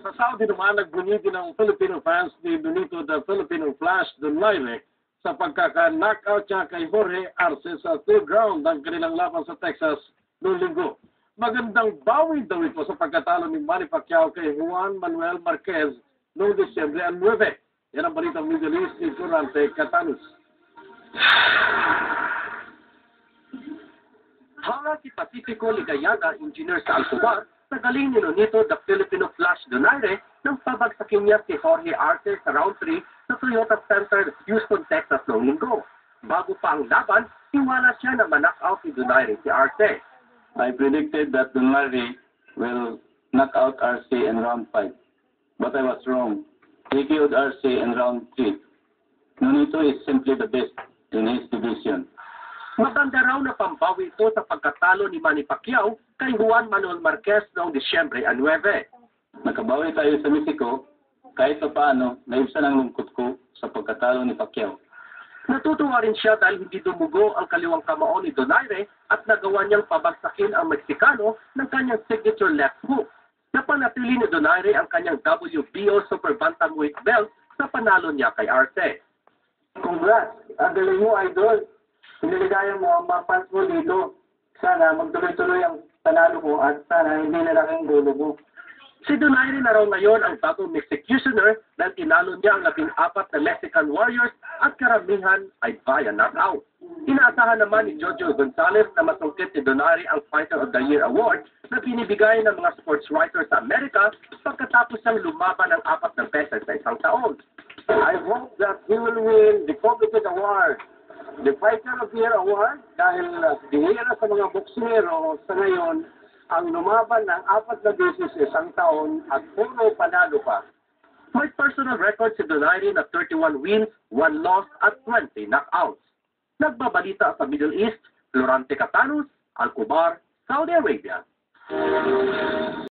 Sa Saudi naman, nagbunyi din ang Filipino fans ni Donito the Filipino Flash Dunlaire sa pagkaka-knockout niya kay Jorge Arce sa third round ng kanilang laban sa Texas noong linggo. Magandang bawi daw ito sa pagkatalo ni Manny Pacquiao kay Juan Manuel Marquez noong Disyembre 9. Yan ang balitang Middle East ni Florante Catanus. Hangal si Pacifico Ligayaga, engineer sa Alcobar, sa galing ni Donito the Filipino Flash Donaire nang pabagsakin niya si Jorge Arce sa round 3 sa Toyota Center, Houston, Texas noong linggo. Bago pa ang laban, tiwala siya na ma-knockout si Donaire si Arce. I predicted that Donaire will knock out Arce in round 5, but I was wrong. He killed Arce in round 3. Donito is simply the best in his division. Maganda raw na pambawi ito sa pagkatalo ni Manny Pacquiao kay Juan Manuel Marquez noong Disyembre 9. Nakabawi tayo sa Mexico, kahit pa paano, naibsan ang lungkot ko sa pagkatalo ni Pacquiao. Natutuwa rin siya dahil hindi dumugo ang kaliwang kamao ni Donaire at nagawa niyang pabagsakin ang Meksikano ng kanyang signature left hook. Napanatili ni Donaire ang kanyang WBO Super Bantamweight belt sa panalo niya kay Arce. Congrats! Ang galing mo, idol! Piniligaya mo ang mga fans mo dito. Sana magtuloy-tuloy ang panalo mo at sana hindi nalaking gulo mo. Si Donaire na raw ngayon ang bagong Mexicutioner dahil tinalo niya ang 14 na Mexican Warriors at karamihan ay via knockout. Inaasahan naman ni Jojo Gonzalez na masungkit ni Donaire ang Fighter of the Year Award na binibigay ng mga sports writers sa Amerika pagkatapos siyang lumaban ng 4 beses sa isang taon. I hope that he will win the coveted award, the Fighter of the Year Award, dahil bihira sa mga boksingero sa ngayon ang lumaban ng 4 na beses sa isang taon at puro panalo pa. May personal record si Donaire na 31 wins, 1 loss at 20 knockouts. Nagbabalita sa Middle East, Florante Catanus, Alcobar, Saudi Arabia.